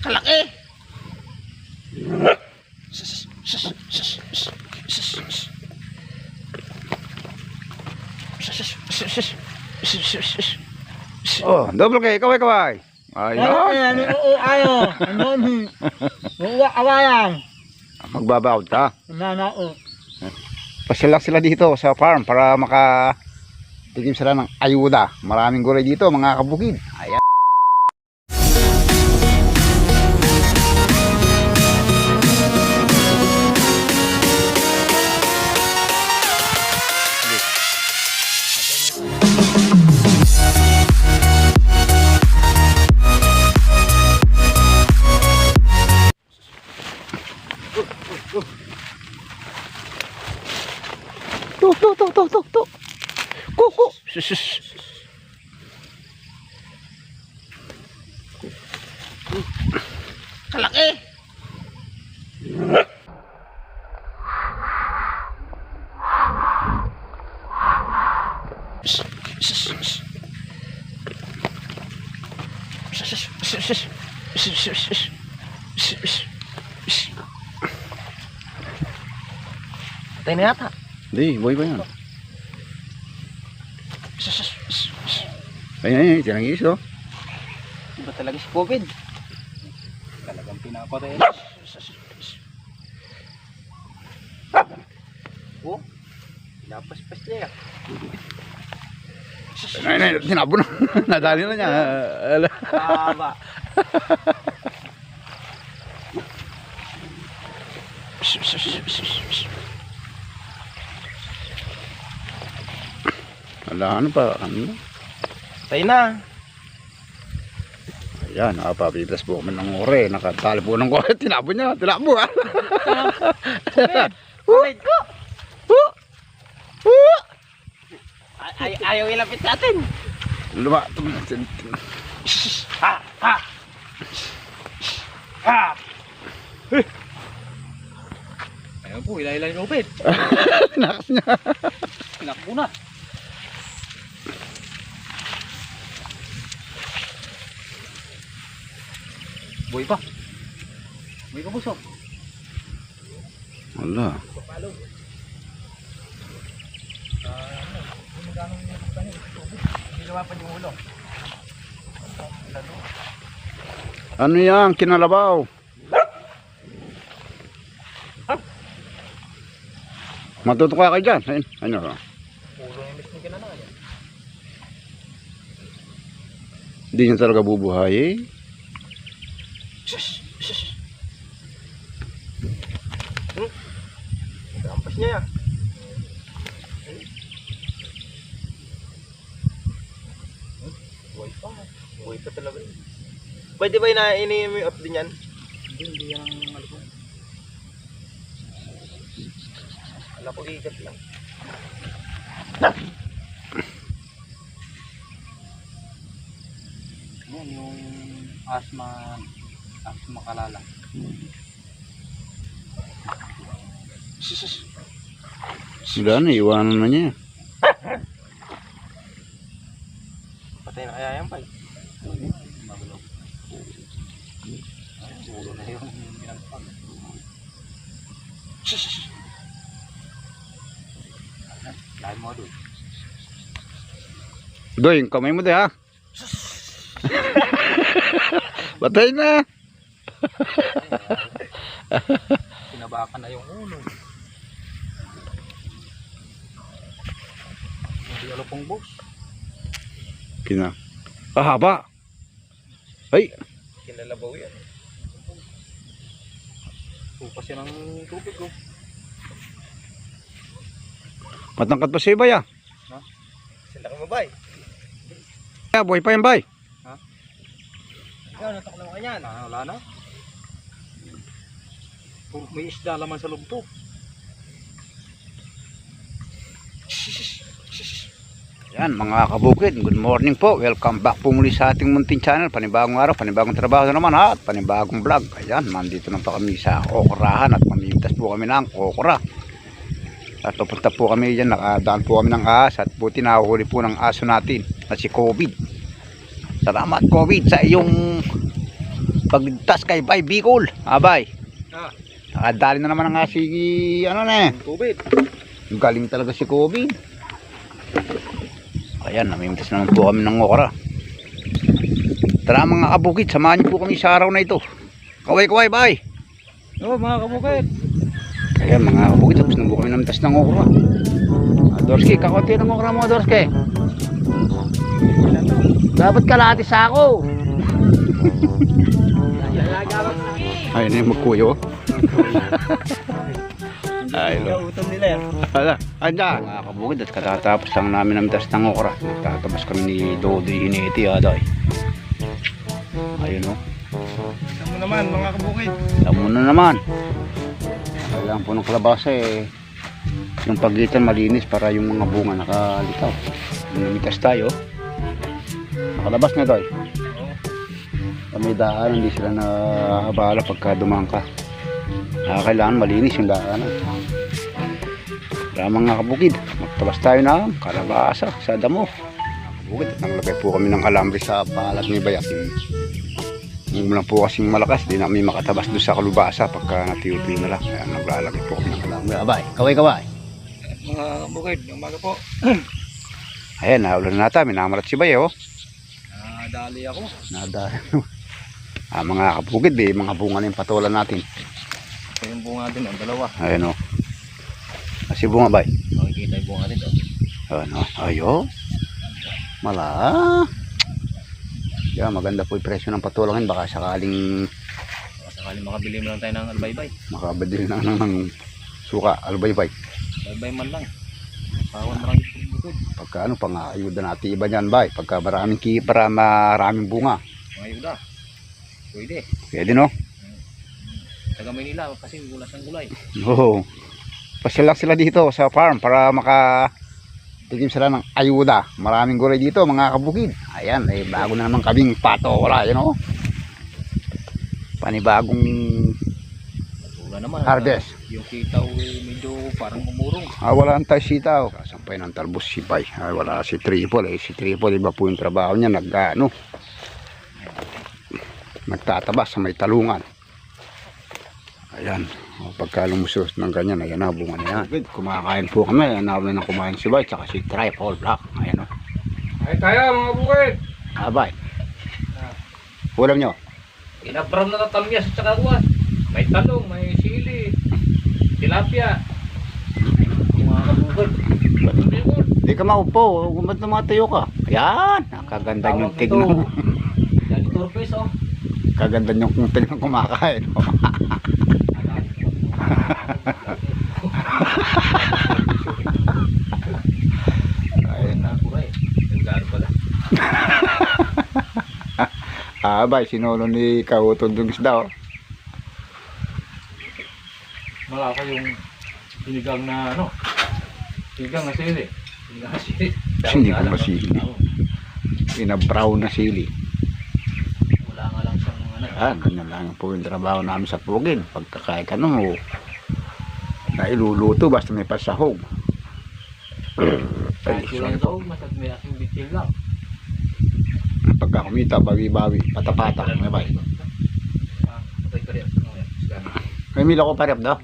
Kalaki. Oh, double kay kaway. Ayun. Ayo. Awayan. Magbabawd ka. Nanao. Pasyal lang sila dito sa farm para makatigim sila ng ayuda. Maraming gulay dito mga kabukid. Ayan. Tuk. Kuku. Kalaki. Patay na yata. Hindi, buhay pa yan. Ayun, tinangis oh. Iba talaga si COVID. Talagang pinapatay. Oh, napaspas niya. Ay, sinabo na. Nadali na niya. Tama. Ala, ano pa? Ano? Tayo na. Ayan, nakapapiblas po kami ng ore. Nakatali po ng ore. Tinabo niya. Tinabo ha. Ayaw ilapit natin. Luma. Ayaw po, ilay-ilay ng upit. Tinakas niya. Tinakbo na. Buhay pa. Buhay pa puso. Wala. Ano yan? Kinalabaw. Matutuka kayo dyan. Ayun. Ano? Pulo yung mismo kinanay. Hindi niya talaga bubuhay eh. Kampas niya yan. Buhay pa. Buhay pa talaga yun. Pwede ba ini up din yan? Hindi yan ang malupong. Alam ko ikat lang. Yan yung asma kalala. Wala na, iwanan na niya. Patay na kaya yan pa eh. Ulo na yung minagpag. Lahat mo doon. Doy, yung kamay mo doy ha. Batay na. Sinabakan na yung ulo. Hindi alam pong boss. Haba. Ay. Kinalabaw yan. Tupas yan ang tubig ko. Matangkat pa siya ba ya? Ha? Sila ka mabay. Ya, buhay pa yan bay. Ha? Ikaw, natak naman kanyan. Wala na. May isda laman sa loob to. Yan mga kabukid, good morning po. Welcome back po muli sa ating munting channel. Panibagong araw, panibagong trabaho na naman ha, at panibagong vlog. Ayan, nandito na pa kami sa okurahan at mamimitas po kami ng okra. At pupunta po kami dyan, nakadaan po kami ng ahas at buti nahuhuli po ng aso natin na si COVID. Salamat COVID sa iyong pagligtas kay Bay Bicol. Abay. Ah. Nakadali na naman ang si ano na eh. COVID. Galing talaga si Kobe. Ayan, namimitas naman po kami ng okra. Tara mga kabukid, samahan niyo po kami sa araw na ito. Kaway-kaway, bay. Oo, mga kabukid. Kaya mga kabukid, tapos na po kami namitas ng okra. Dorski, kakunti ng okra mo, Dorski. Dapat kalahati sa ako. Ayun yung magkuyo. Ay, lo. Utang nila yan. Hala, anda. Mga kabukid, at katatapos lang namin namitas ng okra. Tatabas kami ni Dodi Hineti, aday. Ayun o. Tama naman, mga kabukid. Alam mo na naman. Kailangan po ng kalabasa eh. Yung pagitan malinis para yung mga bunga nakalitaw. Namitas tayo. Nakalabas na tayo. May daan, hindi sila naabala pagka dumaan ka. Kailangan malinis yung daan. Kaya mga kabukid, magtabas tayo ng kalabasa sa damo. Kabukid, naglagay po kami ng alambre sa palat ni Bayak. Yung lang po kasing malakas, di namin makatabas doon sa kalubasa pagka natiyo-tiyo na lang. Kaya naglalagay po kami ng alambre. Abay, kaway-kaway. Mga kabukid, umaga po. Ayan, naulan na natin, minamarat si Bay, oh. Dali ako. Nadali. Mga kabukid, mga bunga na yung patulan natin. Ito yung bunga din, ang dalawa. Ayan, oh. Kasi bunga, Bay. Makikita yung bunga din. Ayan, oh. Ayo. Mala. Yeah, maganda po yung presyo ng patulangin. Baka sakaling Makabili mo lang tayo ng albaybay. makabadil na ng suka, albaybay. Albaybay man lang. Pawan marami bukod. Pagka ano, pang-ayuda natin iba niyan, Bay. Pagka maraming bunga. Mga ayuda. Pwede. Pwede, no? Taga Maynila kasi gulas ng gulay. Oo. Pasyal lang sila dito sa farm para tigim sila ng ayuda. Maraming gulay dito, mga kabukid. Ayan, bago na naman kaming patola, you know? Panibagong Wala naman. harvest. Yung sitaw medyo parang umurong. Wala ang tayo sitaw. Kasampay ng talbos si Bay. Wala si Triple. Si Triple, iba po yung trabaho niya. Nagtatabas sa may talungan. Ayan. Pagka lumusos ng ganyan, ayan na, bunga na yan. Kumakain po kami. Ayan na ng kumain si Bay. Tsaka si Triple Black. Ayan o. Ay tayo mga bukid. Bay. Ulam nyo. Inabram na natamyas at saka kuwan. May talong, may sili, tilapia. Mga kabukid. Bukid. Hindi ka maupo. Ba't tumatayo ka? Ayan. Nakaganda yung tignan. Yan ito rupees oh. Kaganda yung kung tignan kumakain. Ayun na kuray. Nagdaro pala. Bay, sinolo ni Kautong yung isda, oh. Malaka yung sinigang na ano. Sinigang na sili. Sinigang na sili. Hindi ko masili. Ina-brown na sili. Wala nga lang siyang ano. Ganyan lang po yung trabaho namin sa pugin. Pagkakain ka mo, nailuluto basta may pasahog. Kahit yun lang daw, masad may aking bitsin lang. Pagka kumita, bawi-bawi, patapata. May bay. Patay ka rin. May mila ko parep daw.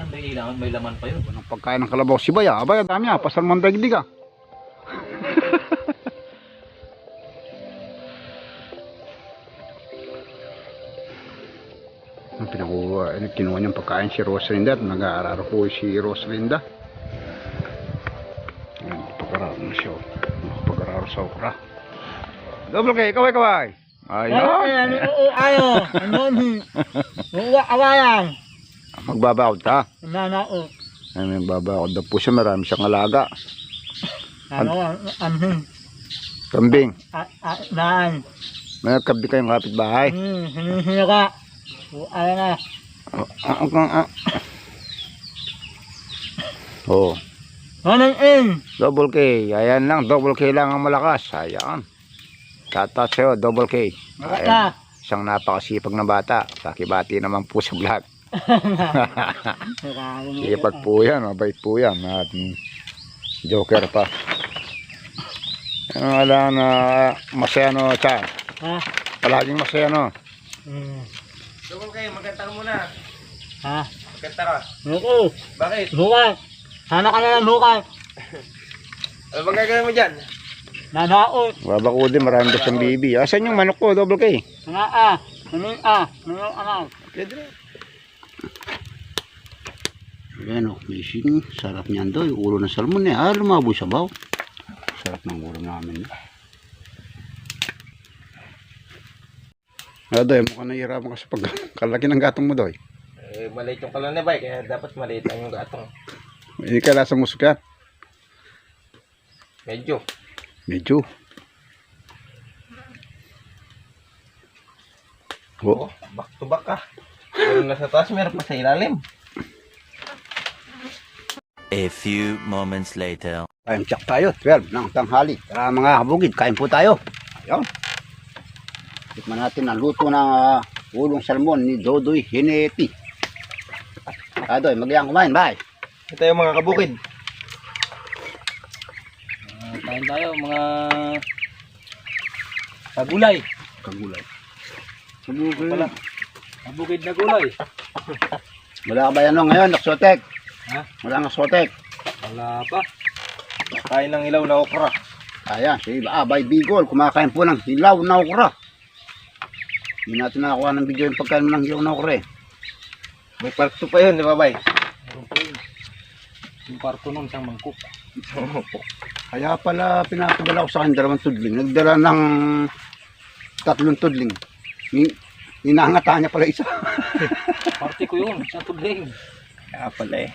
May laman pa yun. Ang pagkain ng kalabaw si Baya. Abay, ang dami niya. Pasal man dagdig ah. Kinuha niyang pagkain si Rosalinda at nag-aaral po si Rosalinda. Ayan, pag-aaral na siya. Pag-aaral sa okra. Double K, kaway-kaway. Ayun. Ayo, awayan. Magbabawd ka. Nanao. Ay, may babawd daw po siya. Marami siyang alaga. Anhin. Kambing. Naan. May kambing kayong kapitbahay. Hinisira. Ayan na. Oh. Anong in? Double K. Ayan lang. Double K lang ang malakas. Ayan. Shoutout sa'yo. Double K. Ayan. Isang napakasipag na bata. Pakibati naman po sa vlog. Sipag po yan. Mabait po yan. At joker pa. Ano lang na masaya no chan. Ha? Palaging masaya, no? Hmm. Double kayo, magkanta ka muna. Ha? Magkanta ka. Nuko. Bakit? Bukas. Sana ka na lang bukas. Ano bang gagawin mo dyan? Nadaot. Babakudin, marami daw siyang bibi. Asan yung manok ko, Double K? Nga Nanong anak. Pwede na. Ayan o, may sing. Sarap niyan doy. Ulo ng salmon eh. Ah, lumabo sa baw. Sarap ng ulo namin. Ah, doy, mukhang nahihirapan ka sa pagkalaki ng gatong mo, doy. Eh, maliit yung kalan ni Bay, kaya dapat maliit lang yung gatong. Hindi ka lasa musok yan. Medyo. Medyo. Oh, back to back ka. Meron na sa taas, meron pa sa ilalim. A few moments later. Time check tayo, 12 ng tanghali. Tara mga kabugid, kain po tayo. Ayun. Tikman natin ang luto ng ulong salmon ni Dodoy Hineti. Doy, magyang kumain, bye. Ito yung mga kabukid. Kain tayo mga kagulay. Kagulay. Pala. Kabukid na gulay. Wala ka ba yan no, ngayon, naksotek? Ha? Wala naksotek. Wala pa. Kain ng ilaw na okra. Ayan, si Abay Bigol, kumakain po ng hilaw na okra. Hindi natin nakakuha ng video yung pagkain mo ng hilaw na okra eh. May parto pa yun, di ba Bay? Meron po yun. Yung parto nun siyang mangkok. Kaya pala pinapadala ko sa akin 2 tudling. Nagdala ng 3 tudling. Inangata niya pala isa. Party ko yun, sa tudling. Kaya pala eh.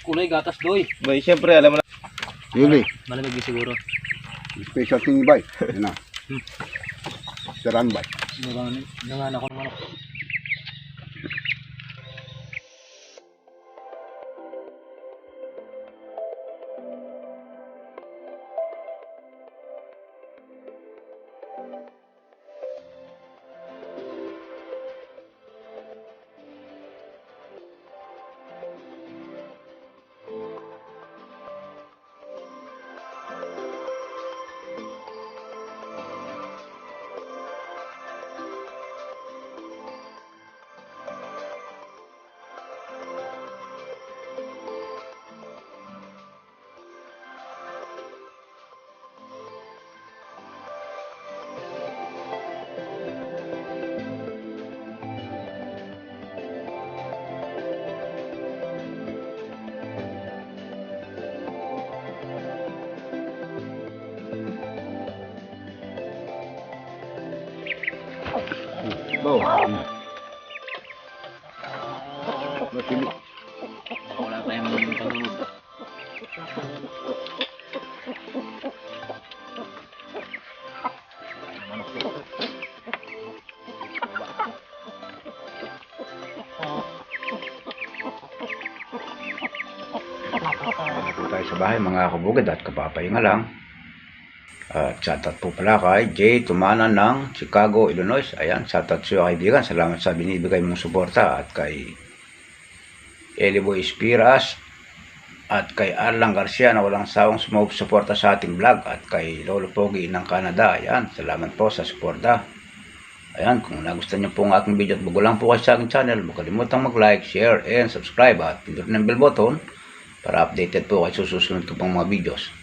Kulay gatas doy. Bay, syempre alam mo na. Yuli, Malamig din siguro. special thing bay. Yan na. Saran bay. Nangan ako ng manok. Bo. Masili. Wala tayong pagulog. Po tayo sa bahay mga kabugid at kapapahinga lang. At shoutout po pala kay Jay Tumana ng Chicago, Illinois. Ayan, shoutout sa iyo kaibigan. Salamat sa binibigay mong suporta. At kay Eliboy Espiras at kay Arlang Garcia na walang sawang sumusuporta sa ating vlog. At kay Lolo Pogi ng Canada. Ayan, salamat po sa suporta. Ayan, kung nagustuhan niyo po ang aking video at bago lang po kayo sa aking channel, huwag kalimutang mag-like, share, and subscribe at pindutin ang bell button para updated po kayo sa susunod ko pang mga videos.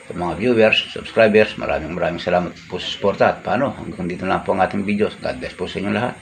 Sa mga viewers, subscribers, maraming salamat po sa suporta at paano hanggang dito lang po ang ating videos. God bless po sa inyo lahat.